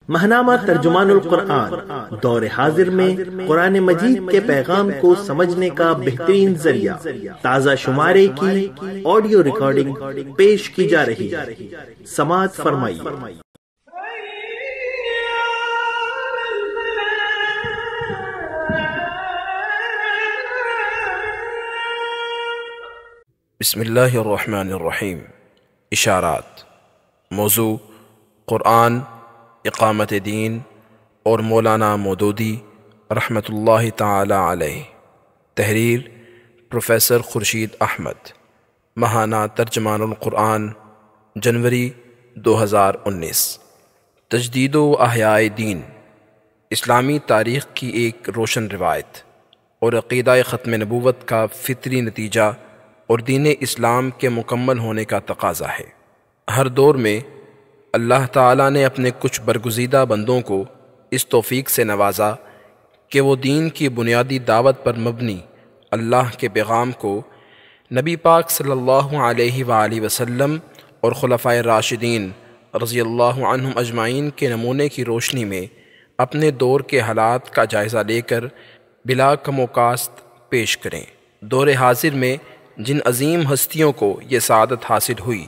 ماہنامہ ترجمان القرآن دور حاضر میں قرآن مجید کے پیغام کو سمجھنے کا بہترین ذریعہ تازہ شمارے کی آڈیو ریکارڈنگ پیش کی جا رہی ہے، سماعت فرمائیے۔ بسم اللہ الرحمن الرحیم۔ اشارات۔ موضوع: قرآن، اقامت دین اور مولانا مودودی رحمۃ اللہ تعالی علیہ۔ تحریر: پروفیسر خورشید احمد۔ ماہانہ ترجمان القرآن، جنوری 2019۔ تجدید و احیاء دین، اسلامی تاریخ کی ایک روشن روایت اور عقیدہ ختم نبوت کا فطری نتیجہ اور دین اسلام کے مکمل ہونے کا تقاضا ہے۔ ہر دور میں اللہ تعالیٰ نے اپنے کچھ برگزیدہ بندوں کو اس توفیق سے نوازا کہ وہ دین کی بنیادی دعوت پر مبنی اللہ کے پیغام کو نبی پاک صلی اللہ علیہ وآلہ وسلم اور خلفائے راشدین رضی اللہ عنہم اجمعین کے نمونے کی روشنی میں اپنے دور کے حالات کا جائزہ لے کر بلا کم و کاست پیش کریں۔ دور حاضر میں جن عظیم ہستیوں کو یہ سعادت حاصل ہوئی،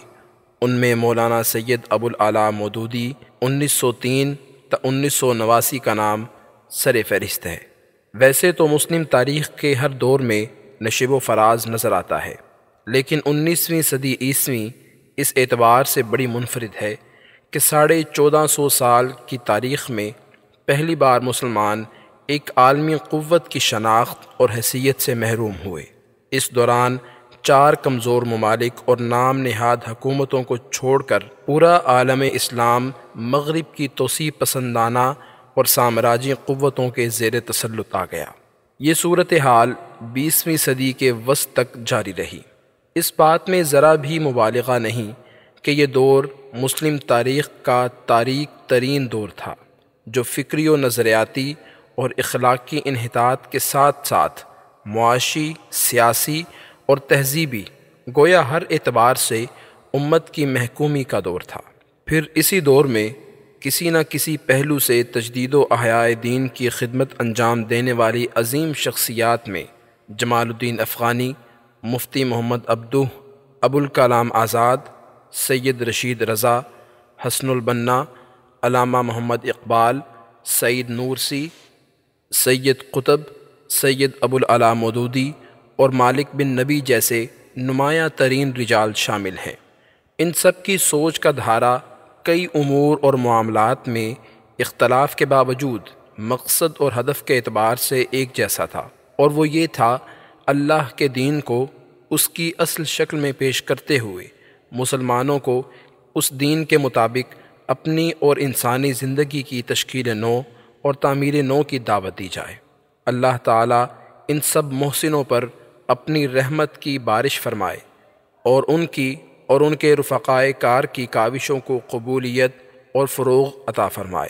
ان میں مولانا سید ابو الاعلیٰ مودودی 1903 تا 1989 کا نام سر فہرست ہے۔ ویسے تو مسلم تاریخ کے ہر دور میں نشیب و فراز نظر آتا ہے، لیکن 19ویں صدی عیسوی اس اعتبار سے بڑی منفرد ہے کہ 1450 سال کی تاریخ میں پہلی بار مسلمان ایک عالمی قوت کی شناخت اور حیثیت سے محروم ہوئے۔ اس دوران 4 کمزور ممالک اور نام نہاد حکومتوں کو چھوڑ کر پورا عالم اسلام مغرب کی توسیع پسندانہ اور سامراجی قوتوں کے زیر تسلط آ گیا۔ یہ صورتحال 20ویں صدی کے وسط تک جاری رہی۔ اس بات میں ذرا بھی مبالغہ نہیں کہ یہ دور مسلم تاریخ کا تاریک ترین دور تھا، جو فکری و نظریاتی اور اخلاقی انحطاط کے ساتھ ساتھ معاشی، سیاسی اور تہذیبی گویا ہر اعتبار سے امت کی محکومی کا دور تھا۔ پھر اسی دور میں کسی نہ کسی پہلو سے تجدید و احیاء دین کی خدمت انجام دینے والی عظیم شخصیات میں جمال الدین افغانی، مفتی محمد عبدہ، ابوالکلام آزاد، سید رشید رضا، حسن البنا، علامہ محمد اقبال، سعید نورسی، سید قطب، سید ابو الاعلیٰ مودودی اور مالک بن نبی جیسے نمایاں ترین رجال شامل ہیں۔ ان سب کی سوچ کا دھارا کئی امور اور معاملات میں اختلاف کے باوجود مقصد اور ہدف کے اعتبار سے ایک جیسا تھا، اور وہ یہ تھا اللہ کے دین کو اس کی اصل شکل میں پیش کرتے ہوئے مسلمانوں کو اس دین کے مطابق اپنی اور انسانی زندگی کی تشکیل نو اور تعمیر نو کی دعوت دی جائے۔ اللہ تعالیٰ ان سب محسنوں پر اپنی رحمت کی بارش فرمائے اور ان کے رفقائے کار کی کاوشوں کو قبولیت اور فروغ عطا فرمائے۔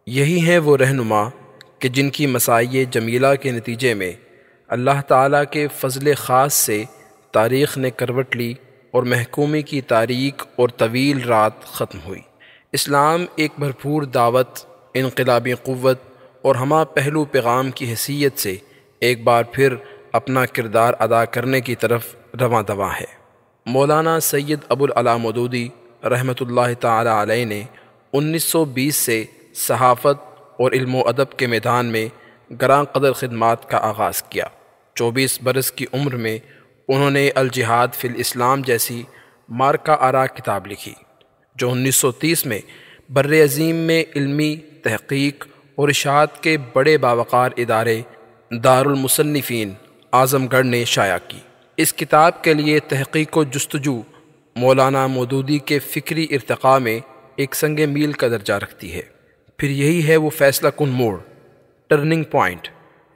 یہی ہیں وہ رہنما کہ جن کی مساعی جمیلہ کے نتیجے میں اللہ تعالیٰ کے فضل خاص سے تاریخ نے کروٹ لی اور محکومی کی تاریک اور طویل رات ختم ہوئی۔ اسلام ایک بھرپور دعوت، انقلابی قوت اور ہمہ پہلو پیغام کی حیثیت سے ایک بار پھر اپنا کردار ادا کرنے کی طرف رواں دواں ہے۔ مولانا سید ابو الاعلیٰ مودودی رحمۃ اللہ تعالی علیہ نے 1920 سے صحافت اور علم و ادب کے میدان میں گراں قدر خدمات کا آغاز کیا۔ 24 برس کی عمر میں انہوں نے الجہاد فی الاسلام جیسی مارکہ آرا کتاب لکھی، جو 1930 میں بر عظیم میں علمی تحقیق اور اشاعت کے بڑے باوقار ادارے دارالمصنفین اعظم گڑھ نے شائع کی۔ اس کتاب کے لیے تحقیق و جستجو مولانا مودودی کے فکری ارتقاء میں ایک سنگ میل کا درجہ رکھتی ہے۔ پھر یہی ہے وہ فیصلہ کن موڑ، ٹرننگ پوائنٹ،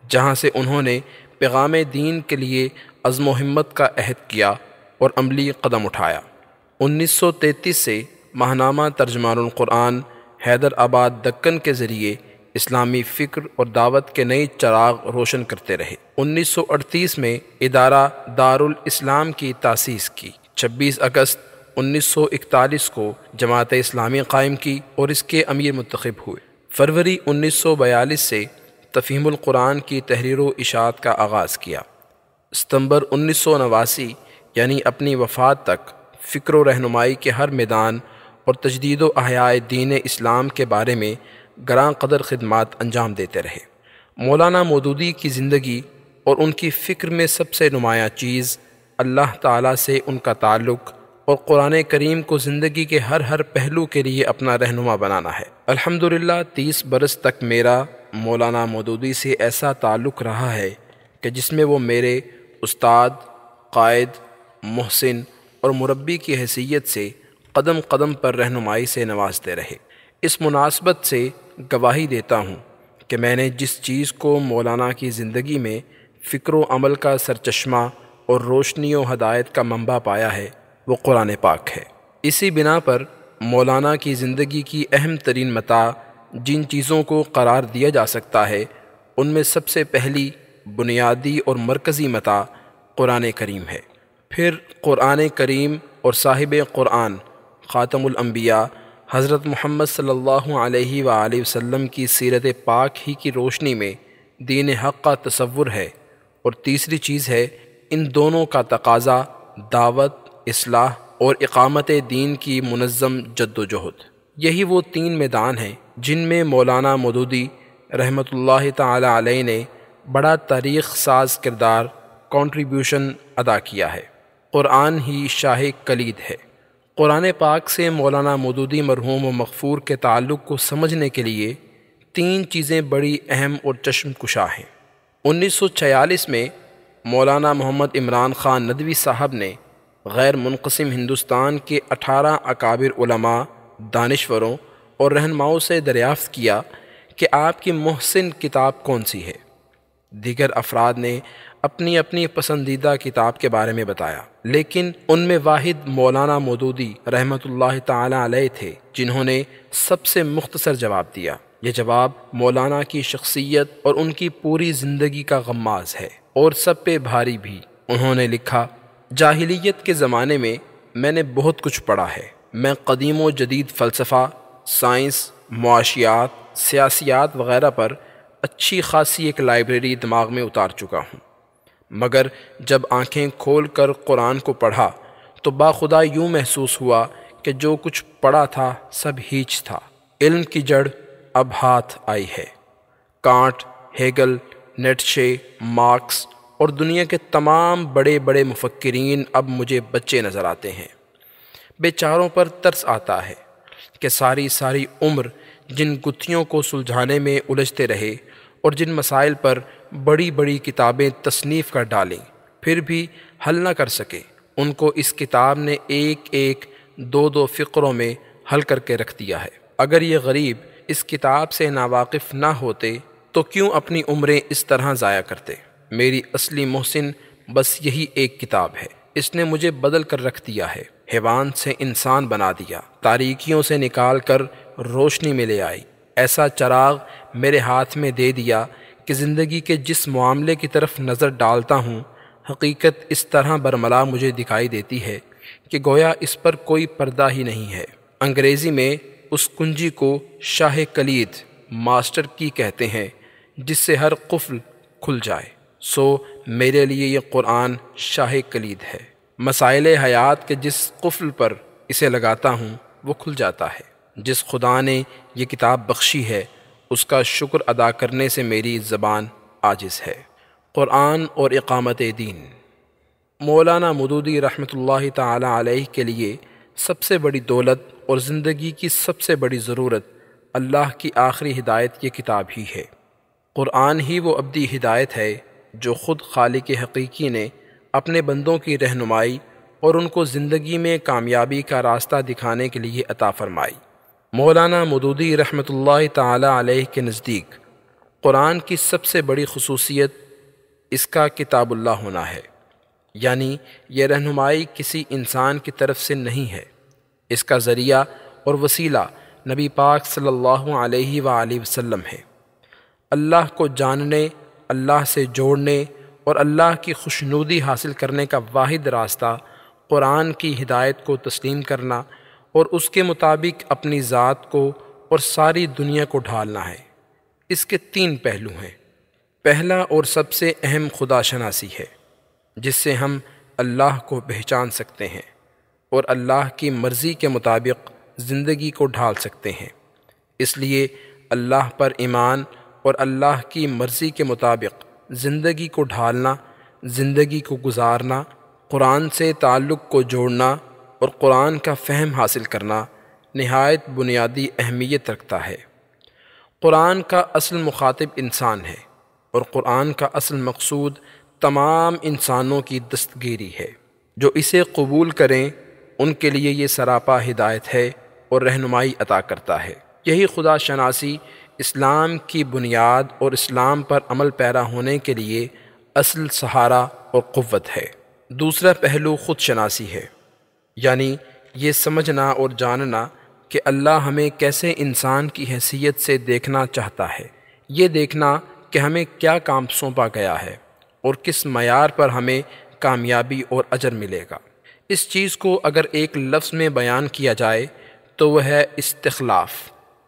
جہاں سے انہوں نے پیغام دین کے لیے عزم و ہمت کا عہد کیا اور عملی قدم اٹھایا۔ 1933 سے ماہنامہ ترجمان القرآن حیدرآباد دکن کے ذریعے اسلامی فکر اور دعوت کے نئے چراغ روشن کرتے رہے۔ 1938 میں ادارہ دارالاسلام کی تاسیس کی۔ 26 اگست 1941 کو جماعت اسلامی قائم کی اور اس کے امیر منتخب ہوئے۔ فروری 1942 سے تفہیم القرآن کی تحریر و اشاعت کا آغاز کیا۔ ستمبر 1989 یعنی اپنی وفات تک فکر و رہنمائی کے ہر میدان اور تجدید و احیاء دین اسلام کے بارے میں گراں قدر خدمات انجام دیتے رہے۔ مولانا مودودی کی زندگی اور ان کی فکر میں سب سے نمایاں چیز اللہ تعالیٰ سے ان کا تعلق اور قرآن کریم کو زندگی کے ہر پہلو کے لیے اپنا رہنما بنانا ہے۔ الحمدللہ 30 برس تک میرا مولانا مودودی سے ایسا تعلق رہا ہے کہ جس میں وہ میرے استاد، قائد، محسن اور مربی کی حیثیت سے قدم قدم پر رہنمائی سے نوازتے رہے۔ اس مناسبت سے گواہی دیتا ہوں کہ میں نے جس چیز کو مولانا کی زندگی میں فکر و عمل کا سرچشمہ اور روشنی و ہدایت کا منبع پایا ہے وہ قرآن پاک ہے۔ اسی بنا پر مولانا کی زندگی کی اہم ترین متاع جن چیزوں کو قرار دیا جا سکتا ہے ان میں سب سے پہلی، بنیادی اور مرکزی متاع قرآن کریم ہے۔ پھر قرآن کریم اور صاحب قرآن خاتم الانبیاء حضرت محمد صلی اللہ علیہ وآلہ وسلم کی سیرت پاک ہی کی روشنی میں دین حق کا تصور ہے، اور تیسری چیز ہے ان دونوں کا تقاضا دعوت، اصلاح اور اقامت دین کی منظم جد و جہد۔ یہی وہ 3 میدان ہیں جن میں مولانا مودودی رحمۃ اللہ تعالی علیہ نے بڑا تاریخ ساز کردار کنٹریبیوشن ادا کیا ہے۔ قرآن ہی شاہ کلید ہے۔ قرآن پاک سے مولانا مودودی مرحوم و مغفور کے تعلق کو سمجھنے کے لیے 3 چیزیں بڑی اہم اور چشم کشا ہیں۔ 1946 میں مولانا محمد عمران خان ندوی صاحب نے غیر منقسم ہندوستان کے 18 اکابر علماء، دانشوروں اور رہنماؤں سے دریافت کیا کہ آپ کی محسن کتاب کون سی ہے۔ دیگر افراد نے اپنی اپنی پسندیدہ کتاب کے بارے میں بتایا، لیکن ان میں واحد مولانا مودودی رحمۃ اللہ تعالی علیہ تھے جنہوں نے سب سے مختصر جواب دیا۔ یہ جواب مولانا کی شخصیت اور ان کی پوری زندگی کا غماز ہے اور سب پہ بھاری بھی۔ انہوں نے لکھا، جاہلیت کے زمانے میں میں نے بہت کچھ پڑھا ہے۔ میں قدیم و جدید فلسفہ، سائنس، معاشیات، سیاسیات وغیرہ پر اچھی خاصی ایک لائبریری دماغ میں اتار چکا ہوں، مگر جب آنکھیں کھول کر قرآن کو پڑھا تو باخدا یوں محسوس ہوا کہ جو کچھ پڑھا تھا سب ہیچ تھا۔ علم کی جڑ اب ہاتھ آئی ہے۔ کانٹ، ہیگل، نیٹشے، مارکس اور دنیا کے تمام بڑے بڑے مفکرین اب مجھے بچے نظر آتے ہیں۔ بیچاروں پر ترس آتا ہے کہ ساری عمر جن گتھیوں کو سلجھانے میں الجھتے رہے اور جن مسائل پر بڑی بڑی کتابیں تصنیف کر ڈالیں پھر بھی حل نہ کر سکے، ان کو اس کتاب نے ایک 2 فقروں میں حل کر کے رکھ دیا ہے۔ اگر یہ غریب اس کتاب سے ناواقف نہ ہوتے تو کیوں اپنی عمریں اس طرح ضائع کرتے؟ میری اصلی محسن بس یہی ایک کتاب ہے۔ اس نے مجھے بدل کر رکھ دیا ہے، حیوان سے انسان بنا دیا، تاریکیوں سے نکال کر روشنی میں لے آئی، ایسا چراغ میرے ہاتھ میں دے دیا کہ زندگی کے جس معاملے کی طرف نظر ڈالتا ہوں حقیقت اس طرح برملا مجھے دکھائی دیتی ہے کہ گویا اس پر کوئی پردہ ہی نہیں ہے۔ انگریزی میں اس کنجی کو شاہ کلید، ماسٹر کی کہتے ہیں، جس سے ہر قفل کھل جائے۔ سو میرے لیے یہ قرآن شاہ کلید ہے۔ مسائل حیات کے جس قفل پر اسے لگاتا ہوں وہ کھل جاتا ہے۔ جس خدا نے یہ کتاب بخشی ہے اس کا شکر ادا کرنے سے میری زبان عاجز ہے۔ قرآن اور اقامت دین۔ مولانا مودودی رحمۃ اللہ تعالی علیہ کے لیے سب سے بڑی دولت اور زندگی کی سب سے بڑی ضرورت اللہ کی آخری ہدایت کی کتاب ہی ہے۔ قرآن ہی وہ ابدی ہدایت ہے جو خود خالق حقیقی نے اپنے بندوں کی رہنمائی اور ان کو زندگی میں کامیابی کا راستہ دکھانے کے لیے عطا فرمائی۔ مولانا مودودی رحمۃ اللہ تعالی علیہ کے نزدیک قرآن کی سب سے بڑی خصوصیت اس کا کتاب اللہ ہونا ہے، یعنی یہ رہنمائی کسی انسان کی طرف سے نہیں ہے، اس کا ذریعہ اور وسیلہ نبی پاک صلی اللہ علیہ وآلہ وسلم ہے۔ اللہ کو جاننے، اللہ سے جوڑنے اور اللہ کی خوشنودی حاصل کرنے کا واحد راستہ قرآن کی ہدایت کو تسلیم کرنا اور اس کے مطابق اپنی ذات کو اور ساری دنیا کو ڈھالنا ہے۔ اس کے 3 پہلو ہیں۔ پہلا اور سب سے اہم خدا شناسی ہے، جس سے ہم اللہ کو پہچان سکتے ہیں اور اللہ کی مرضی کے مطابق زندگی کو ڈھال سکتے ہیں۔ اس لیے اللہ پر ایمان اور اللہ کی مرضی کے مطابق زندگی کو ڈھالنا، زندگی کو گزارنا، قرآن سے تعلق کو جوڑنا اور قرآن کا فہم حاصل کرنا نہایت بنیادی اہمیت رکھتا ہے۔ قرآن کا اصل مخاطب انسان ہے اور قرآن کا اصل مقصود تمام انسانوں کی دستگیری ہے۔ جو اسے قبول کریں ان کے لیے یہ سراپا ہدایت ہے اور رہنمائی عطا کرتا ہے۔ یہی خدا شناسی اسلام کی بنیاد اور اسلام پر عمل پیرا ہونے کے لیے اصل سہارا اور قوت ہے۔ دوسرا پہلو خود شناسی ہے، یعنی یہ سمجھنا اور جاننا کہ اللہ ہمیں کیسے انسان کی حیثیت سے دیکھنا چاہتا ہے، یہ دیکھنا کہ ہمیں کیا کام سونپا گیا ہے اور کس معیار پر ہمیں کامیابی اور اجر ملے گا۔ اس چیز کو اگر ایک لفظ میں بیان کیا جائے تو وہ ہے استخلاف۔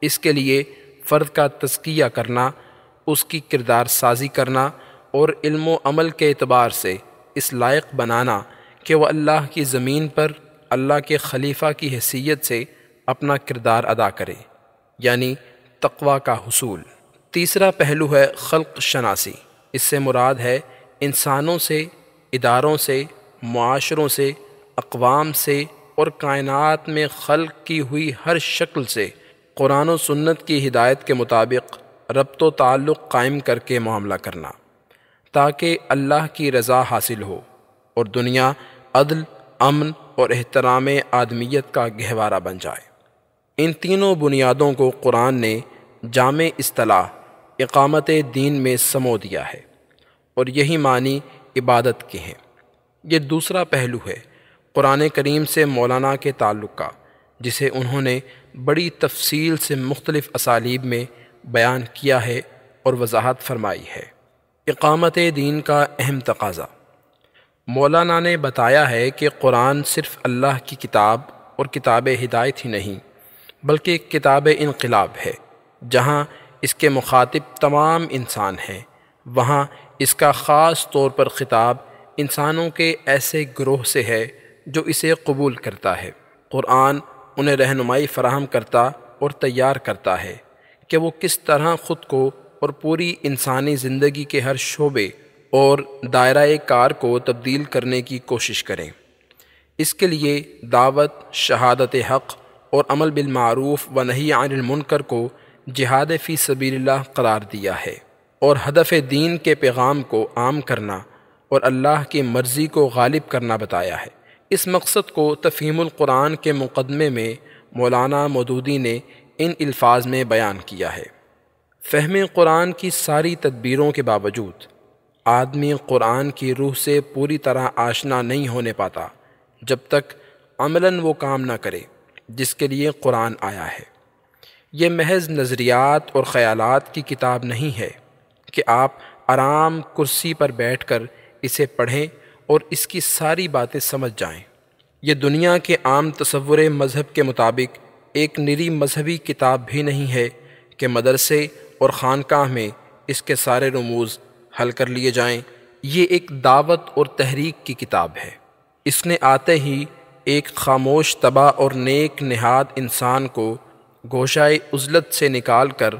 اس کے لیے فرد کا تزکیہ کرنا، اس کی کردار سازی کرنا اور علم و عمل کے اعتبار سے اس لائق بنانا کہ وہ اللہ کی زمین پر اللہ کے خلیفہ کی حیثیت سے اپنا کردار ادا کرے، یعنی تقوی کا حصول۔ تیسرا پہلو ہے خلق شناسی۔ اس سے مراد ہے انسانوں سے، اداروں سے، معاشروں سے، اقوام سے اور کائنات میں خلق کی ہوئی ہر شکل سے قرآن و سنت کی ہدایت کے مطابق ربط و تعلق قائم کر کے معاملہ کرنا، تاکہ اللہ کی رضا حاصل ہو اور دنیا عدل، امن اور احترام آدمیت کا گہوارہ بن جائے۔ ان تینوں بنیادوں کو قرآن نے جامع اصطلاح اقامت دین میں سمو دیا ہے، اور یہی معنی عبادت کے ہیں۔ یہ دوسرا پہلو ہے قرآن کریم سے مولانا کے تعلق کا، جسے انہوں نے بڑی تفصیل سے مختلف اسالیب میں بیان کیا ہے اور وضاحت فرمائی ہے۔ اقامت دین کا اہم تقاضا۔ مولانا نے بتایا ہے کہ قرآن صرف اللہ کی کتاب اور کتاب ہدایت ہی نہیں، بلکہ ایک کتاب انقلاب ہے۔ جہاں اس کے مخاطب تمام انسان ہیں، وہاں اس کا خاص طور پر خطاب انسانوں کے ایسے گروہ سے ہے جو اسے قبول کرتا ہے۔ قرآن انہیں رہنمائی فراہم کرتا اور تیار کرتا ہے کہ وہ کس طرح خود کو اور پوری انسانی زندگی کے ہر شعبے اور دائرہ کار کو تبدیل کرنے کی کوشش کریں۔ اس کے لیے دعوت، شہادت حق اور عمل بالمعروف و نہی عن المنکر کو جہاد فی سبیل اللہ قرار دیا ہے، اور ہدف دین کے پیغام کو عام کرنا اور اللہ کی مرضی کو غالب کرنا بتایا ہے۔ اس مقصد کو تفہیم القرآن کے مقدمے میں مولانا مودودی نے ان الفاظ میں بیان کیا ہے۔ فہم قرآن کی ساری تدبیروں کے باوجود آدمی قرآن کی روح سے پوری طرح آشنا نہیں ہونے پاتا جب تک عملاً وہ کام نہ کرے جس کے لیے قرآن آیا ہے۔ یہ محض نظریات اور خیالات کی کتاب نہیں ہے کہ آپ آرام کرسی پر بیٹھ کر اسے پڑھیں اور اس کی ساری باتیں سمجھ جائیں۔ یہ دنیا کے عام تصور مذہب کے مطابق ایک نری مذہبی کتاب بھی نہیں ہے کہ مدرسے اور خانقاہ میں اس کے سارے رموز حل کر لیے جائیں۔ یہ ایک دعوت اور تحریک کی کتاب ہے۔ اس نے آتے ہی ایک خاموش طبع اور نیک نہاد انسان کو گوشائے عزلت سے نکال کر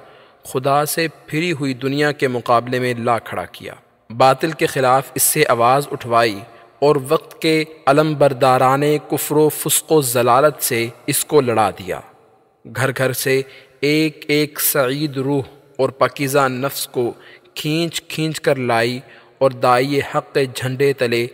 خدا سے پھری ہوئی دنیا کے مقابلے میں لا کھڑا کیا، باطل کے خلاف اس سے آواز اٹھوائی اور وقت کے علمبرداران کفر و فسق و ضلالت سے اس کو لڑا دیا۔ گھر گھر سے ایک ایک سعید روح اور پاکیزہ نفس کو کھینچ کھینچ کر لائی اور دائی حق کے جھنڈے تلے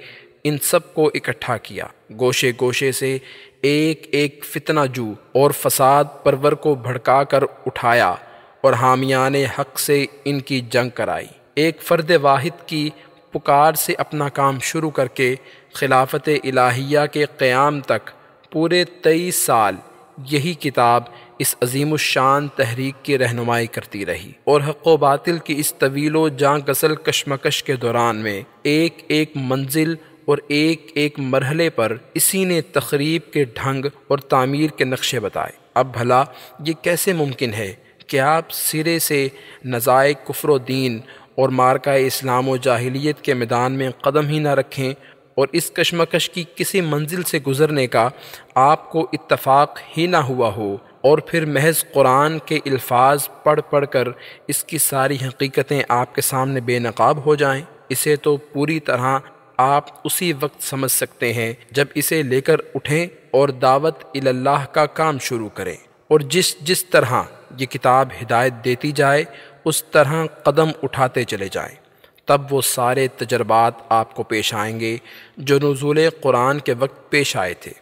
ان سب کو اکٹھا کیا۔ گوشے گوشے سے ایک ایک فتنہ جو اور فساد پرور کو بھڑکا کر اٹھایا اور حامیان حق سے ان کی جنگ کرائی۔ ایک فرد واحد کی پکار سے اپنا کام شروع کر کے خلافت الہیہ کے قیام تک پورے 23 سال یہی کتاب اس عظیم الشان تحریک کی رہنمائی کرتی رہی، اور حق و باطل کی اس طویل و جاں گسل کشمکش کے دوران میں ایک ایک منزل اور ایک ایک مرحلے پر اسی نے تخریب کے ڈھنگ اور تعمیر کے نقشے بتائے۔ اب بھلا یہ کیسے ممکن ہے کہ آپ سرے سے نزاع کفر و دین اور مارکہ اسلام و جاہلیت کے میدان میں قدم ہی نہ رکھیں، اور اس کشمکش کی کسی منزل سے گزرنے کا آپ کو اتفاق ہی نہ ہوا ہو، اور پھر محض قرآن کے الفاظ پڑھ پڑھ کر اس کی ساری حقیقتیں آپ کے سامنے بے نقاب ہو جائیں؟ اسے تو پوری طرح آپ اسی وقت سمجھ سکتے ہیں جب اسے لے کر اٹھیں اور دعوت اللہ کا کام شروع کریں، اور جس طرح یہ کتاب ہدایت دیتی جائے اس طرح قدم اٹھاتے چلے جائیں۔ تب وہ سارے تجربات آپ کو پیش آئیں گے جو نزول قرآن کے وقت پیش آئے تھے۔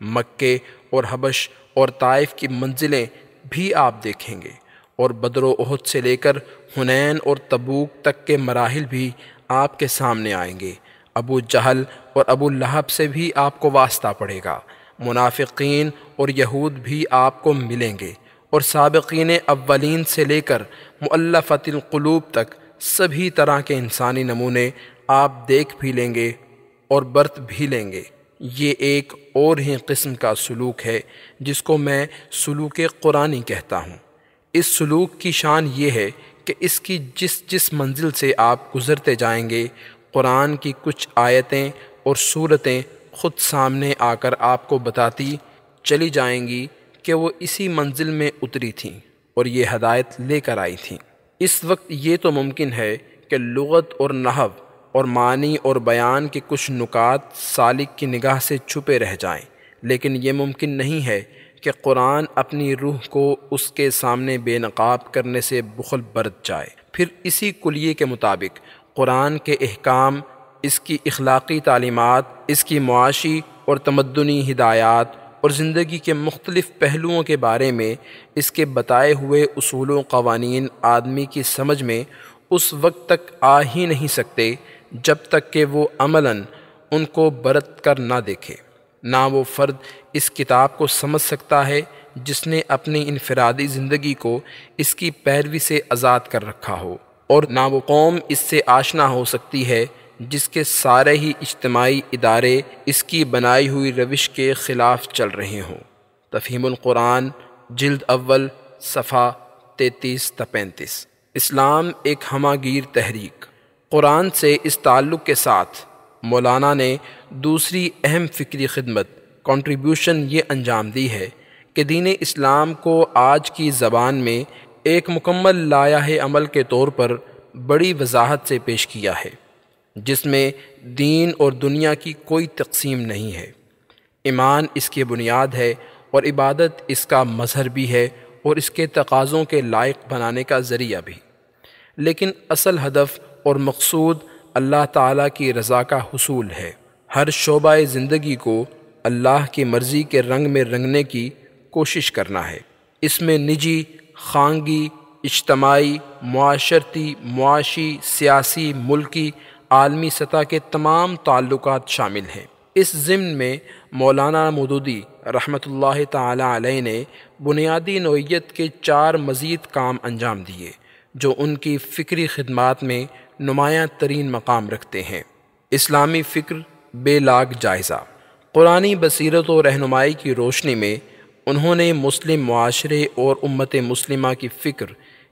مکے اور حبش اور طائف کی منزلیں بھی آپ دیکھیں گے، اور بدر و احد سے لے کر حنین اور تبوک تک کے مراحل بھی آپ کے سامنے آئیں گے۔ ابو جہل اور ابو لہب سے بھی آپ کو واسطہ پڑے گا، منافقین اور یہود بھی آپ کو ملیں گے، اور سابقین اولین سے لے کر مؤلفۃ القلوب تک سبھی طرح کے انسانی نمونے آپ دیکھ بھی لیں گے اور برت بھی لیں گے۔ یہ ایک اور ہی قسم کا سلوک ہے جس کو میں سلوک قرآنی کہتا ہوں۔ اس سلوک کی شان یہ ہے کہ اس کی جس منزل سے آپ گزرتے جائیں گے، قرآن کی کچھ آیتیں اور صورتیں خود سامنے آ کر آپ کو بتاتی چلی جائیں گی کہ وہ اسی منزل میں اتری تھیں اور یہ ہدایت لے کر آئی تھیں۔ اس وقت یہ تو ممکن ہے کہ لغت اور نحو اور معنی اور بیان کے کچھ نکات سالک کی نگاہ سے چھپے رہ جائیں، لیکن یہ ممکن نہیں ہے کہ قرآن اپنی روح کو اس کے سامنے بے نقاب کرنے سے بخل برت جائے۔ پھر اسی کلیے کے مطابق قرآن کے احکام، اس کی اخلاقی تعلیمات، اس کی معاشی اور تمدنی ہدایات اور زندگی کے مختلف پہلوؤں کے بارے میں اس کے بتائے ہوئے اصول و قوانین آدمی کی سمجھ میں اس وقت تک آ ہی نہیں سکتے جب تک کہ وہ عملاً ان کو برت کر نہ دیکھے۔ نہ وہ فرد اس کتاب کو سمجھ سکتا ہے جس نے اپنی انفرادی زندگی کو اس کی پیروی سے آزاد کر رکھا ہو، اور نہ وہ قوم اس سے آشنا ہو سکتی ہے جس کے سارے ہی اجتماعی ادارے اس کی بنائی ہوئی روش کے خلاف چل رہے ہوں۔ تفہیم القرآن، جلد اول، صفحہ 33 تا 35۔ اسلام ایک ہمہ گیر تحریک۔ قرآن سے اس تعلق کے ساتھ مولانا نے دوسری اہم فکری خدمت کنٹریبیوشن یہ انجام دی ہے کہ دین اسلام کو آج کی زبان میں ایک مکمل لائحہ عمل کے طور پر بڑی وضاحت سے پیش کیا ہے، جس میں دین اور دنیا کی کوئی تقسیم نہیں ہے۔ ایمان اس کی بنیاد ہے اور عبادت اس کا مظہر بھی ہے اور اس کے تقاضوں کے لائق بنانے کا ذریعہ بھی، لیکن اصل ہدف اور مقصود اللہ تعالیٰ کی رضا کا حصول ہے۔ ہر شعبہ زندگی کو اللہ کی مرضی کے رنگ میں رنگنے کی کوشش کرنا ہے۔ اس میں نجی، خانگی، اجتماعی، معاشرتی، معاشی، سیاسی، ملکی، عالمی سطح کے تمام تعلقات شامل ہیں۔ اس ضمن میں مولانا مودودی رحمۃ اللہ تعالی علیہ نے بنیادی نوعیت کے 4 مزید کام انجام دیے جو ان کی فکری خدمات میں نمایاں ترین مقام رکھتے ہیں۔ اسلامی فکر بے لاگ جائزہ۔ قرآنی بصیرت و رہنمائی کی روشنی میں انہوں نے مسلم معاشرے اور امت مسلمہ کی فکر،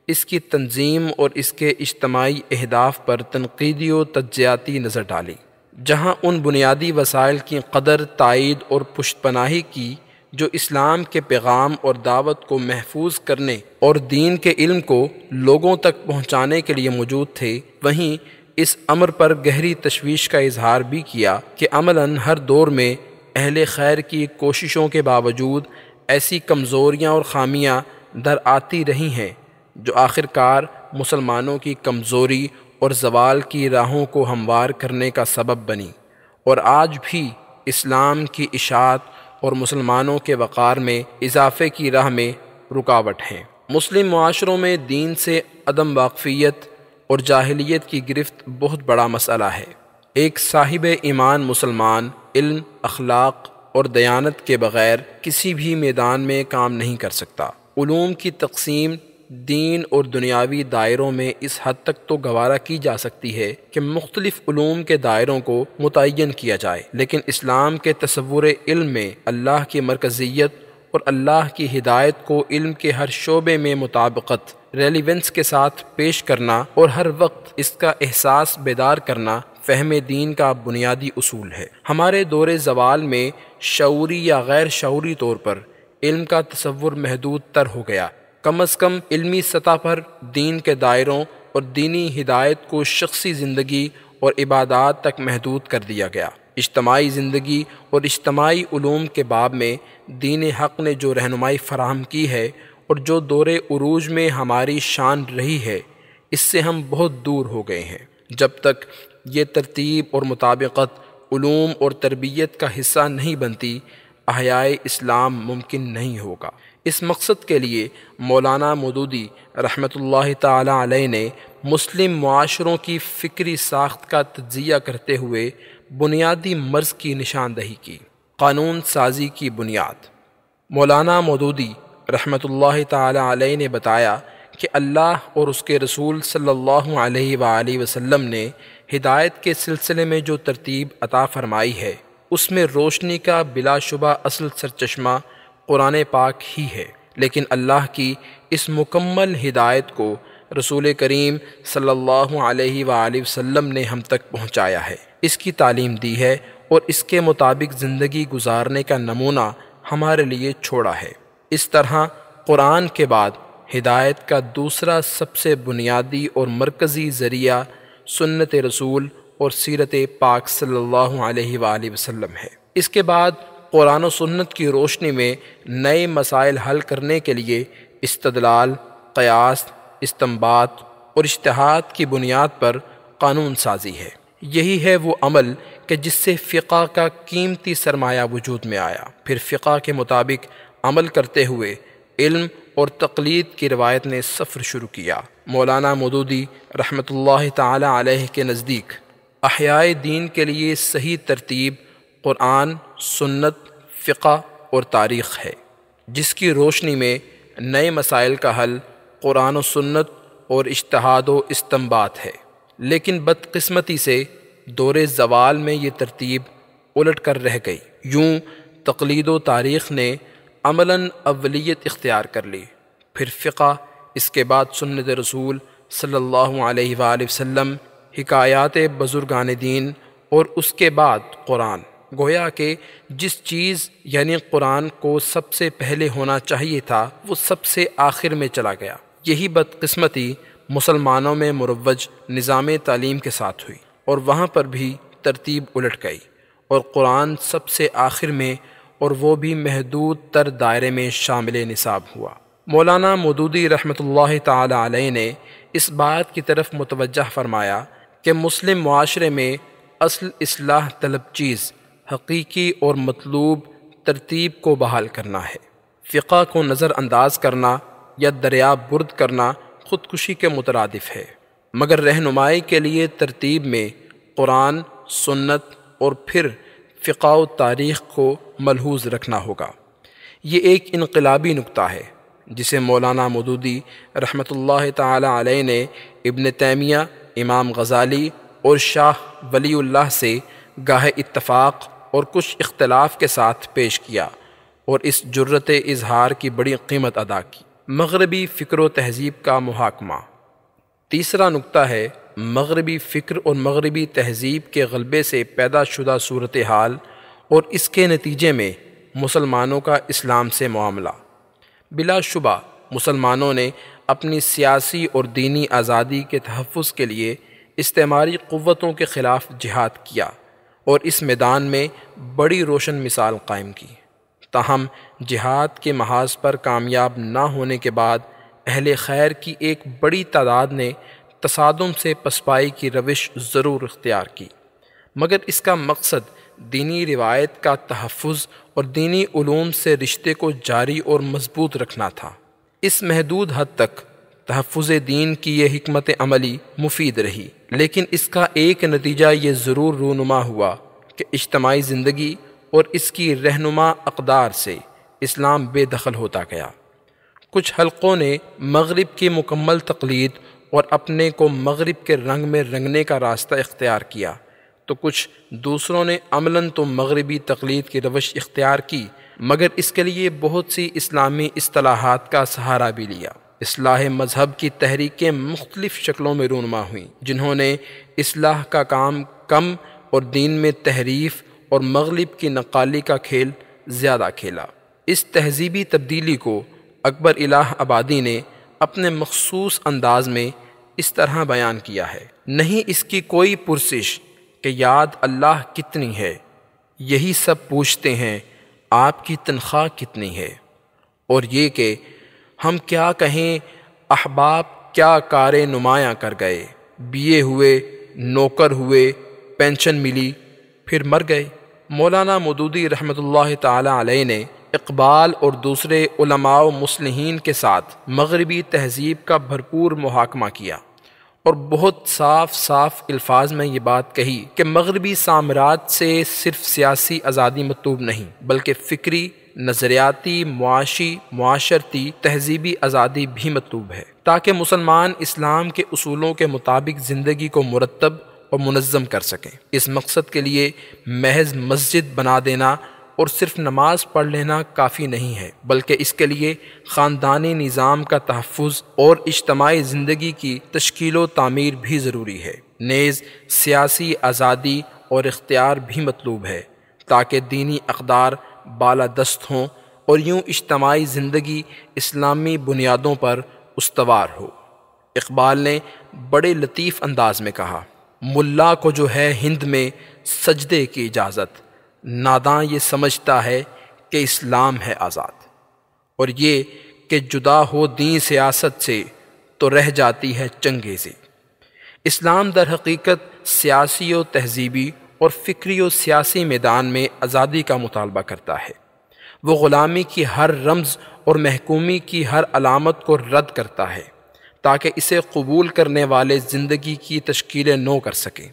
اس کی تنظیم اور اس کے اجتماعی اہداف پر تنقیدی و تجزیاتی نظر ڈالی، جہاں ان بنیادی وسائل کی قدر، تائید اور پشت پناہی کی جو اسلام کے پیغام اور دعوت کو محفوظ کرنے اور دین کے علم کو لوگوں تک پہنچانے کے لیے موجود تھے، وہیں اس امر پر گہری تشویش کا اظہار بھی کیا کہ عملاً ہر دور میں اہل خیر کی کوششوں کے باوجود ایسی کمزوریاں اور خامیاں در آتی رہی ہیں جو آخر کار مسلمانوں کی کمزوری اور زوال کی راہوں کو ہموار کرنے کا سبب بنی، اور آج بھی اسلام کی اشاعت اور مسلمانوں کے وقار میں اضافے کی راہ میں رکاوٹ ہیں۔ مسلم معاشروں میں دین سے عدم واقفیت اور جاہلیت کی گرفت بہت بڑا مسئلہ ہے۔ ایک صاحب ایمان مسلمان علم، اخلاق اور دیانت کے بغیر کسی بھی میدان میں کام نہیں کر سکتا۔ علوم کی تقسیم دین اور دنیاوی دائروں میں اس حد تک تو گوارا کی جا سکتی ہے کہ مختلف علوم کے دائروں کو متعین کیا جائے، لیکن اسلام کے تصور علم میں اللہ کی مرکزیت اور اللہ کی ہدایت کو علم کے ہر شعبے میں مطابقت، ریلیونس کے ساتھ پیش کرنا اور ہر وقت اس کا احساس بیدار کرنا فہم دین کا بنیادی اصول ہے۔ ہمارے دور زوال میں شعوری یا غیر شعوری طور پر علم کا تصور محدود تر ہو گیا۔ کم از کم علمی سطح پر دین کے دائروں اور دینی ہدایت کو شخصی زندگی اور عبادات تک محدود کر دیا گیا۔ اجتماعی زندگی اور اجتماعی علوم کے باب میں دین حق نے جو رہنمائی فراہم کی ہے اور جو دور عروج میں ہماری شان رہی ہے، اس سے ہم بہت دور ہو گئے ہیں۔ جب تک یہ ترتیب اور مطابقت علوم اور تربیت کا حصہ نہیں بنتی، احیاء اسلام ممکن نہیں ہوگا۔ اس مقصد کے لیے مولانا مودودی رحمۃ اللہ تعالی علیہ نے مسلم معاشروں کی فکری ساخت کا تجزیہ کرتے ہوئے بنیادی مرض کی نشاندہی کی۔ قانون سازی کی بنیاد۔ مولانا مودودی رحمۃ اللہ تعالی علیہ نے بتایا کہ اللہ اور اس کے رسول صلی اللہ علیہ وآلہ وسلم نے ہدایت کے سلسلے میں جو ترتیب عطا فرمائی ہے، اس میں روشنی کا بلا شبہ اصل سرچشمہ قرآن پاک ہی ہے، لیکن اللہ کی اس مکمل ہدایت کو رسول کریم صلی اللہ علیہ وآلہ وسلم نے ہم تک پہنچایا ہے، اس کی تعلیم دی ہے اور اس کے مطابق زندگی گزارنے کا نمونہ ہمارے لیے چھوڑا ہے۔ اس طرح قرآن کے بعد ہدایت کا دوسرا سب سے بنیادی اور مرکزی ذریعہ سنت رسول اور سیرت پاک صلی اللہ علیہ وآلہ وسلم ہے۔ اس کے بعد قرآن و سنت کی روشنی میں نئے مسائل حل کرنے کے لیے استدلال، قیاس، استنباط اور اجتہاد کی بنیاد پر قانون سازی ہے۔ یہی ہے وہ عمل کہ جس سے فقہ کا قیمتی سرمایہ وجود میں آیا۔ پھر فقہ کے مطابق عمل کرتے ہوئے علم اور تقلید کی روایت نے سفر شروع کیا۔ مولانا مودودی رحمۃ اللہ تعالی علیہ کے نزدیک احیاء دین کے لیے صحیح ترتیب قرآن، سنت، فقہ اور تاریخ ہے، جس کی روشنی میں نئے مسائل کا حل قرآن و سنت اور اجتہاد و استنباط ہے۔ لیکن بدقسمتی سے دور زوال میں یہ ترتیب الٹ کر رہ گئی۔ یوں تقلید و تاریخ نے عملاً اولیت اختیار کر لی، پھر فقہ، اس کے بعد سنت رسول صلی اللہ علیہ وآلہ وسلم، حکایات بزرگان دین اور اس کے بعد قرآن۔ گویا کہ جس چیز یعنی قرآن کو سب سے پہلے ہونا چاہیے تھا، وہ سب سے آخر میں چلا گیا۔ یہی بدقسمتی مسلمانوں میں مروج نظام تعلیم کے ساتھ ہوئی، اور وہاں پر بھی ترتیب الٹ گئی اور قرآن سب سے آخر میں، اور وہ بھی محدود تر دائرے میں شامل نصاب ہوا۔ مولانا مودودی رحمۃ اللہ تعالی علیہ نے اس بات کی طرف متوجہ فرمایا کہ مسلم معاشرے میں اصل اصلاح طلب چیز حقیقی اور مطلوب ترتیب کو بحال کرنا ہے۔ فقہ کو نظر انداز کرنا یا دریا برد کرنا خودکشی کے مترادف ہے، مگر رہنمائی کے لیے ترتیب میں قرآن، سنت اور پھر فقہ و تاریخ کو ملحوظ رکھنا ہوگا۔ یہ ایک انقلابی نکتہ ہے جسے مولانا مودودی رحمۃ اللہ تعالی علیہ نے ابن تیمیہ، امام غزالی اور شاہ ولی اللہ سے گاہ اتفاق اور کچھ اختلاف کے ساتھ پیش کیا اور اس جرت اظہار کی بڑی قیمت ادا کی۔ مغربی فکر و تہذیب کا محاکمہ۔ تیسرا نکتہ ہے مغربی فکر اور مغربی تہذیب کے غلبے سے پیدا شدہ صورتحال اور اس کے نتیجے میں مسلمانوں کا اسلام سے معاملہ۔ بلا شبہ مسلمانوں نے اپنی سیاسی اور دینی آزادی کے تحفظ کے لیے استعماری قوتوں کے خلاف جہاد کیا اور اس میدان میں بڑی روشن مثال قائم کی۔ تاہم جہاد کے محاذ پر کامیاب نہ ہونے کے بعد اہل خیر کی ایک بڑی تعداد نے تصادم سے پسپائی کی روش ضرور اختیار کی، مگر اس کا مقصد دینی روایت کا تحفظ اور دینی علوم سے رشتے کو جاری اور مضبوط رکھنا تھا۔ اس محدود حد تک تحفظ دین کی یہ حکمت عملی مفید رہی، لیکن اس کا ایک نتیجہ یہ ضرور رونما ہوا کہ اجتماعی زندگی اور اس کی رہنما اقدار سے اسلام بے دخل ہوتا گیا۔ کچھ حلقوں نے مغرب کی مکمل تقلید اور اپنے کو مغرب کے رنگ میں رنگنے کا راستہ اختیار کیا، تو کچھ دوسروں نے عملاً تو مغربی تقلید کی روش اختیار کی، مگر اس کے لیے بہت سی اسلامی اصطلاحات کا سہارا بھی لیا۔ اصلاح مذہب کی تحریکیں مختلف شکلوں میں رونما ہوئیں، جنہوں نے اصلاح کا کام کم اور دین میں تحریف اور مغرب کی نقالی کا کھیل زیادہ کھیلا۔ اس تہذیبی تبدیلی کو اکبر الہ آبادی نے اپنے مخصوص انداز میں اس طرح بیان کیا ہے: نہیں اس کی کوئی پرسش کہ یاد اللہ کتنی ہے، یہی سب پوچھتے ہیں آپ کی تنخواہ کتنی ہے، اور یہ کہ ہم کیا کہیں احباب کیا کار نمایاں کر گئے، بیے ہوئے، نوکر ہوئے، پینشن ملی، پھر مر گئے۔ مولانا مودودی رحمۃ اللہ تعالی علیہ نے اقبال اور دوسرے علماء و مصلحین کے ساتھ مغربی تہذیب کا بھرپور محاکمہ کیا اور بہت صاف الفاظ میں یہ بات کہی کہ مغربی سامراج سے صرف سیاسی آزادی مطلوب نہیں، بلکہ فکری، نظریاتی، معاشی، معاشرتی، تہذیبی آزادی بھی مطلوب ہے، تاکہ مسلمان اسلام کے اصولوں کے مطابق زندگی کو مرتب اور منظم کر سکیں۔ اس مقصد کے لیے محض مسجد بنا دینا اور صرف نماز پڑھ لینا کافی نہیں ہے، بلکہ اس کے لیے خاندانی نظام کا تحفظ اور اجتماعی زندگی کی تشکیل و تعمیر بھی ضروری ہے۔ نیز سیاسی آزادی اور اختیار بھی مطلوب ہے، تاکہ دینی اقدار بالادست ہوں اور یوں اجتماعی زندگی اسلامی بنیادوں پر استوار ہو۔ اقبال نے بڑے لطیف انداز میں کہا: ملا کو جو ہے ہند میں سجدے کی اجازت، ناداں یہ سمجھتا ہے کہ اسلام ہے آزاد، اور یہ کہ جدا ہو دین سیاست سے تو رہ جاتی ہے چنگیزی۔ اسلام در حقیقت سیاسی و تہذیبی اور فکری و سیاسی میدان میں آزادی کا مطالبہ کرتا ہے۔ وہ غلامی کی ہر رمز اور محکومی کی ہر علامت کو رد کرتا ہے، تاکہ اسے قبول کرنے والے زندگی کی تشکیل نو کر سکیں۔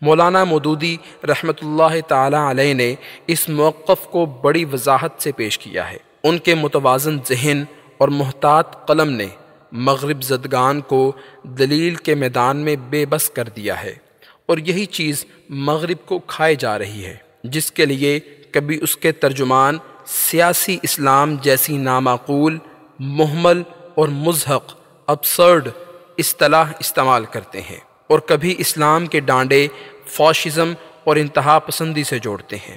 مولانا مودودی رحمۃ اللہ تعالی علیہ نے اس موقف کو بڑی وضاحت سے پیش کیا ہے۔ ان کے متوازن ذہن اور محتاط قلم نے مغرب زدگان کو دلیل کے میدان میں بے بس کر دیا ہے، اور یہی چیز مغرب کو کھائے جا رہی ہے، جس کے لیے کبھی اس کے ترجمان سیاسی اسلام جیسی نامعقول، مہمل اور مضحک ابسرڈ اصطلاح استعمال کرتے ہیں، اور کبھی اسلام کے ڈانڈے فاشزم اور انتہا پسندی سے جوڑتے ہیں۔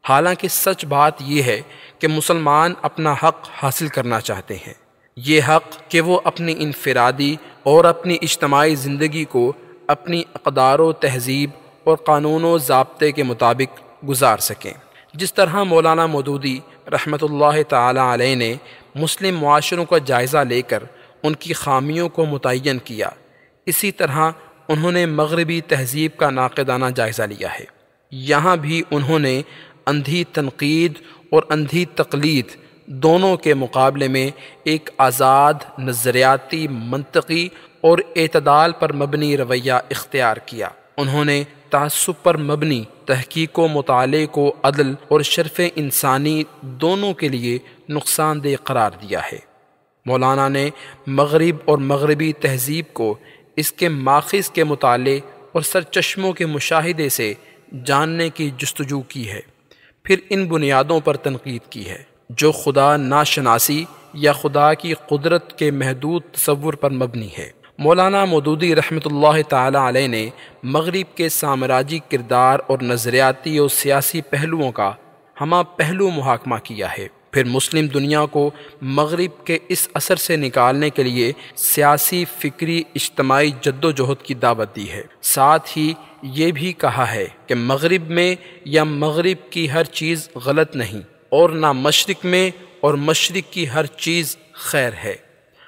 حالانکہ سچ بات یہ ہے کہ مسلمان اپنا حق حاصل کرنا چاہتے ہیں، یہ حق کہ وہ اپنی انفرادی اور اپنی اجتماعی زندگی کو اپنی اقدار و تہذیب اور قانون و ضابطے کے مطابق گزار سکیں۔ جس طرح مولانا مودودی رحمۃ اللہ تعالی علیہ نے مسلم معاشروں کا جائزہ لے کر ان کی خامیوں کو متعین کیا، اسی طرح انہوں نے مغربی تہذیب کا ناقدانہ جائزہ لیا ہے۔ یہاں بھی انہوں نے اندھی تنقید اور اندھی تقلید دونوں کے مقابلے میں ایک آزاد، نظریاتی، منطقی اور اعتدال پر مبنی رویہ اختیار کیا۔ انہوں نے تعصب پر مبنی تحقیق و مطالعے کو عدل اور شرف انسانی دونوں کے لیے نقصان دہ قرار دیا ہے۔ مولانا نے مغرب اور مغربی تہذیب کو اس کے ماخذ کے مطالعے اور سرچشموں کے مشاہدے سے جاننے کی جستجو کی ہے، پھر ان بنیادوں پر تنقید کی ہے جو خدا ناشناسی یا خدا کی قدرت کے محدود تصور پر مبنی ہے۔ مولانا مودودی رحمۃ اللہ تعالی علیہ نے مغرب کے سامراجی کردار اور نظریاتی اور سیاسی پہلوؤں کا ہمہ پہلو محاکمہ کیا ہے، پھر مسلم دنیا کو مغرب کے اس اثر سے نکالنے کے لیے سیاسی، فکری، اجتماعی جد و جہد کی دعوت دی ہے۔ ساتھ ہی یہ بھی کہا ہے کہ مغرب میں یا مغرب کی ہر چیز غلط نہیں، اور نہ مشرق میں اور مشرق کی ہر چیز خیر ہے۔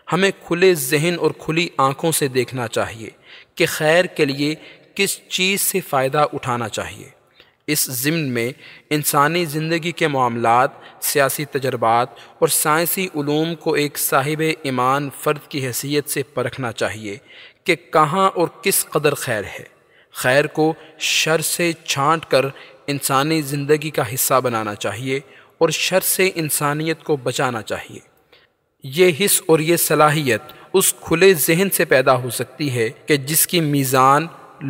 ہمیں کھلے ذہن اور کھلی آنکھوں سے دیکھنا چاہیے کہ خیر کے لیے کس چیز سے فائدہ اٹھانا چاہیے۔ اس ضمن میں انسانی زندگی کے معاملات، سیاسی تجربات اور سائنسی علوم کو ایک صاحب ایمان فرد کی حیثیت سے پرکھنا چاہیے کہ کہاں اور کس قدر خیر ہے۔ خیر کو شر سے چھانٹ کر انسانی زندگی کا حصہ بنانا چاہیے اور شر سے انسانیت کو بچانا چاہیے۔ یہ حس اور یہ صلاحیت اس کھلے ذہن سے پیدا ہو سکتی ہے کہ جس کی میزان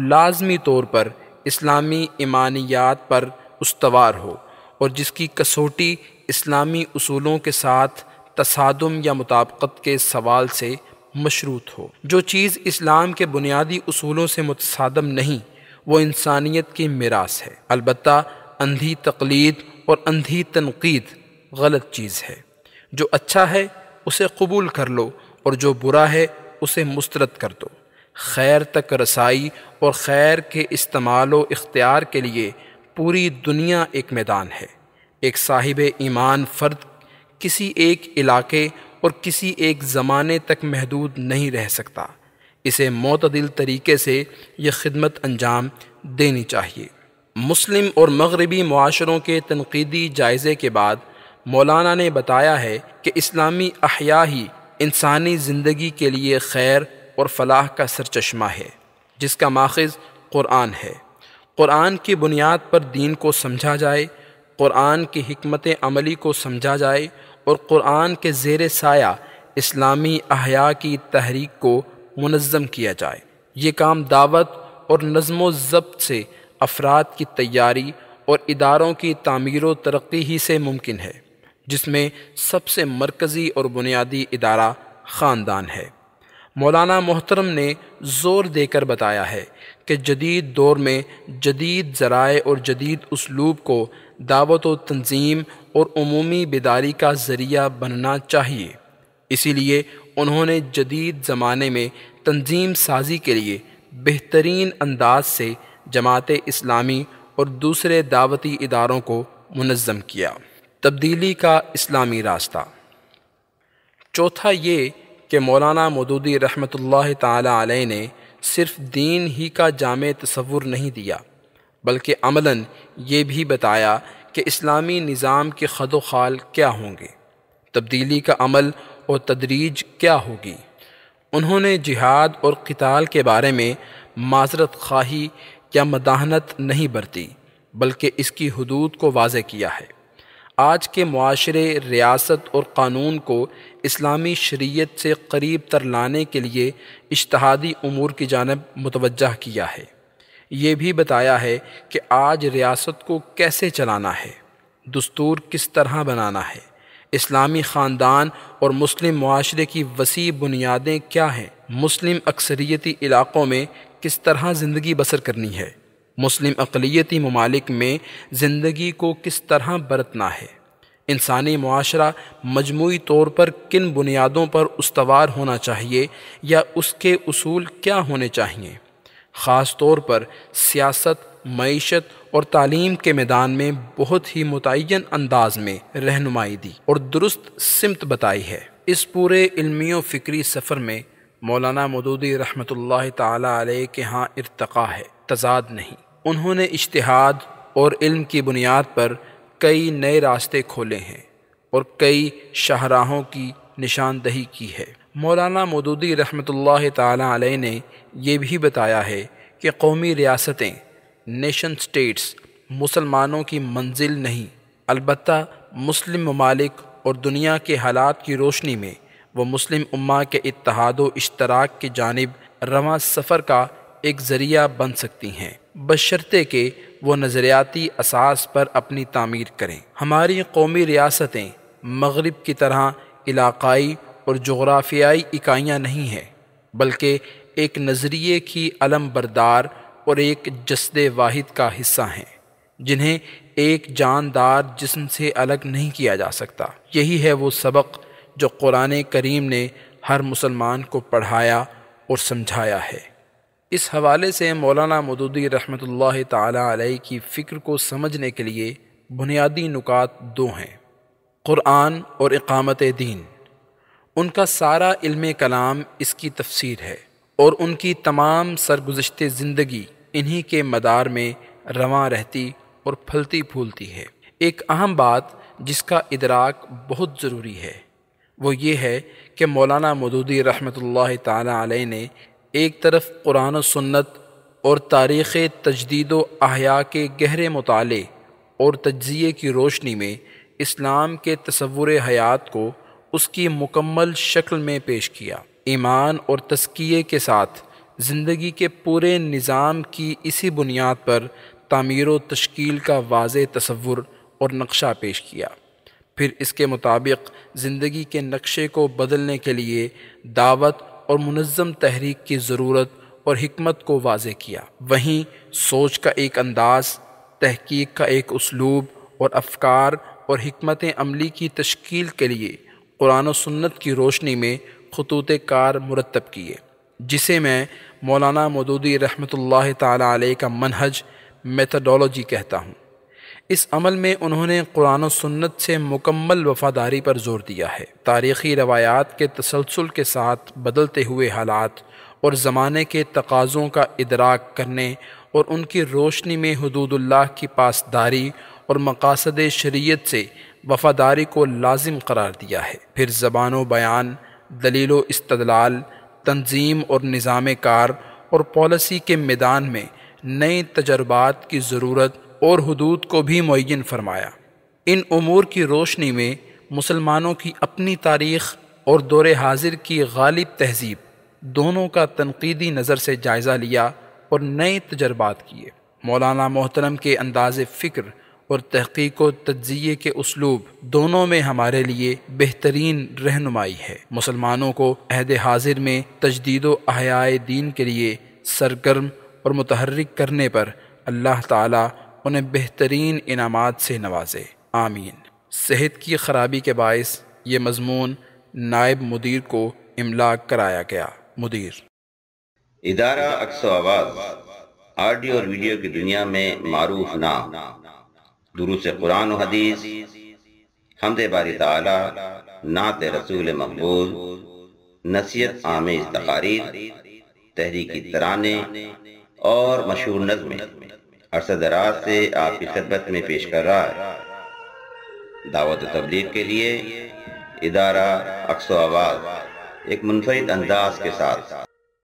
لازمی طور پر اسلامی ایمانیات پر استوار ہو اور جس کی کسوٹی اسلامی اصولوں کے ساتھ تصادم یا مطابقت کے سوال سے مشروط ہو۔ جو چیز اسلام کے بنیادی اصولوں سے متصادم نہیں، وہ انسانیت کی میراث ہے۔ البتہ اندھی تقلید اور اندھی تنقید غلط چیز ہے۔ جو اچھا ہے اسے قبول کر لو اور جو برا ہے اسے مسترد کر دو۔ خیر تک رسائی اور خیر کے استعمال و اختیار کے لیے پوری دنیا ایک میدان ہے۔ ایک صاحب ایمان فرد کسی ایک علاقے اور کسی ایک زمانے تک محدود نہیں رہ سکتا۔ اسے معتدل طریقے سے یہ خدمت انجام دینی چاہیے۔ مسلم اور مغربی معاشروں کے تنقیدی جائزے کے بعد مولانا نے بتایا ہے کہ اسلامی احیاء ہی انسانی زندگی کے لیے خیر اور فلاح کا سرچشمہ ہے، جس کا ماخذ قرآن ہے۔ قرآن کی بنیاد پر دین کو سمجھا جائے، قرآن کی حکمت عملی کو سمجھا جائے اور قرآن کے زیر سایہ اسلامی احیاء کی تحریک کو منظم کیا جائے۔ یہ کام دعوت اور نظم و ضبط سے افراد کی تیاری اور اداروں کی تعمیر و ترقی ہی سے ممکن ہے، جس میں سب سے مرکزی اور بنیادی ادارہ خاندان ہے۔ مولانا محترم نے زور دے کر بتایا ہے کہ جدید دور میں جدید ذرائع اور جدید اسلوب کو دعوت و تنظیم اور عمومی بیداری کا ذریعہ بننا چاہیے۔ اسی لیے انہوں نے جدید زمانے میں تنظیم سازی کے لیے بہترین انداز سے جماعت اسلامی اور دوسرے دعوتی اداروں کو منظم کیا۔ تبدیلی کا اسلامی راستہ۔ چوتھا یہ کہ مولانا مودودی رحمۃ اللہ تعالی علیہ نے صرف دین ہی کا جامع تصور نہیں دیا، بلکہ عملاً یہ بھی بتایا کہ اسلامی نظام کے خد و خال کیا ہوں گے، تبدیلی کا عمل اور تدریج کیا ہوگی۔ انہوں نے جہاد اور قتال کے بارے میں معذرت خواہی یا مداحنت نہیں برتی، بلکہ اس کی حدود کو واضح کیا ہے۔ آج کے معاشرے، ریاست اور قانون کو اسلامی شریعت سے قریب تر لانے کے لیے اجتہادی امور کی جانب متوجہ کیا ہے۔ یہ بھی بتایا ہے کہ آج ریاست کو کیسے چلانا ہے، دستور کس طرح بنانا ہے، اسلامی خاندان اور مسلم معاشرے کی وسیع بنیادیں کیا ہیں، مسلم اکثریتی علاقوں میں کس طرح زندگی بسر کرنی ہے، مسلم اقلیتی ممالک میں زندگی کو کس طرح برتنا ہے، انسانی معاشرہ مجموعی طور پر کن بنیادوں پر استوار ہونا چاہیے یا اس کے اصول کیا ہونے چاہیے۔ خاص طور پر سیاست، معیشت اور تعلیم کے میدان میں بہت ہی متعین انداز میں رہنمائی دی اور درست سمت بتائی ہے۔ اس پورے علمی و فکری سفر میں مولانا مودودی رحمۃ اللہ تعالی علیہ کے ہاں ارتقاء ہے، تضاد نہیں۔ انہوں نے اجتہاد اور علم کی بنیاد پر کئی نئے راستے کھولے ہیں اور کئی شاہراہوں کی نشاندہی کی ہے۔ مولانا مودودی رحمۃ اللہ تعالی علیہ نے یہ بھی بتایا ہے کہ قومی ریاستیں، نیشن سٹیٹس مسلمانوں کی منزل نہیں، البتہ مسلم ممالک اور دنیا کے حالات کی روشنی میں وہ مسلم امہ کے اتحاد و اشتراک کی جانب رواں سفر کا ایک ذریعہ بن سکتی ہیں، بشرطے کہ وہ نظریاتی اساس پر اپنی تعمیر کریں۔ ہماری قومی ریاستیں مغرب کی طرح علاقائی اور جغرافیائی اکائیاں نہیں ہیں، بلکہ ایک نظریے کی علم بردار اور ایک جسد واحد کا حصہ ہیں، جنہیں ایک جاندار جسم سے الگ نہیں کیا جا سکتا۔ یہی ہے وہ سبق جو قرآن کریم نے ہر مسلمان کو پڑھایا اور سمجھایا ہے۔ اس حوالے سے مولانا مودودی رحمۃ اللہ تعالی علیہ کی فکر کو سمجھنے کے لیے بنیادی نکات دو ہیں: قرآن اور اقامت دین۔ ان کا سارا علم کلام اس کی تفسیر ہے اور ان کی تمام سرگزشت زندگی انہی کے مدار میں رواں رہتی اور پھلتی پھولتی ہے۔ ایک اہم بات جس کا ادراک بہت ضروری ہے وہ یہ ہے کہ مولانا مودودی رحمۃ اللہ تعالی علیہ نے ایک طرف قرآن و سنت اور تاریخ تجدید و احیاء کے گہرے مطالعے اور تجزیے کی روشنی میں اسلام کے تصور حیات کو اس کی مکمل شکل میں پیش کیا۔ ایمان اور تزکیے کے ساتھ زندگی کے پورے نظام کی اسی بنیاد پر تعمیر و تشکیل کا واضح تصور اور نقشہ پیش کیا۔ پھر اس کے مطابق زندگی کے نقشے کو بدلنے کے لیے دعوت اور منظم تحریک کی ضرورت اور حکمت کو واضح کیا۔ وہیں سوچ کا ایک انداز، تحقیق کا ایک اسلوب اور افکار اور حکمت عملی کی تشکیل کے لیے قرآن و سنت کی روشنی میں خطوط کار مرتب کیے، جسے میں مولانا مودودی رحمۃ اللہ تعالی علیہ کا منہج میتھڈولوجی کہتا ہوں۔ اس عمل میں انہوں نے قرآن و سنت سے مکمل وفاداری پر زور دیا ہے۔ تاریخی روایات کے تسلسل کے ساتھ بدلتے ہوئے حالات اور زمانے کے تقاضوں کا ادراک کرنے اور ان کی روشنی میں حدود اللہ کی پاسداری اور مقاصد شریعت سے وفاداری کو لازم قرار دیا ہے۔ پھر زبان و بیان، دلیل و استدلال، تنظیم اور نظام کار اور پالیسی کے میدان میں نئے تجربات کی ضرورت اور حدود کو بھی معین فرمایا۔ ان امور کی روشنی میں مسلمانوں کی اپنی تاریخ اور دور حاضر کی غالب تہذیب دونوں کا تنقیدی نظر سے جائزہ لیا اور نئے تجربات کیے۔ مولانا محترم کے انداز فکر اور تحقیق و تجزیے کے اسلوب دونوں میں ہمارے لیے بہترین رہنمائی ہے۔ مسلمانوں کو عہد حاضر میں تجدید و احیاء دین کے لیے سرگرم اور متحرک کرنے پر اللہ تعالیٰ انہیں بہترین انعامات سے نوازے، آمین۔ صحت کی خرابی کے باعث یہ مضمون نائب مدیر کو املاء کرایا گیا۔ مدیر ادارہ عکس و آواز آڈیو اور ویڈیو کی دنیا میں معروف نام، دروس قرآن و حدیث، حمد باری تعالی، نعت رسول مقبول، نصیحت آمیز تقاریر، تحریکی ترانے اور مشہور نظمیں عرصہ دراز سے آپ کی خدمت میں پیش کر رہا ہے۔ دعوت و تبلیغ کے لیے ادارہ عکس و آواز ایک منفرد انداز کے ساتھ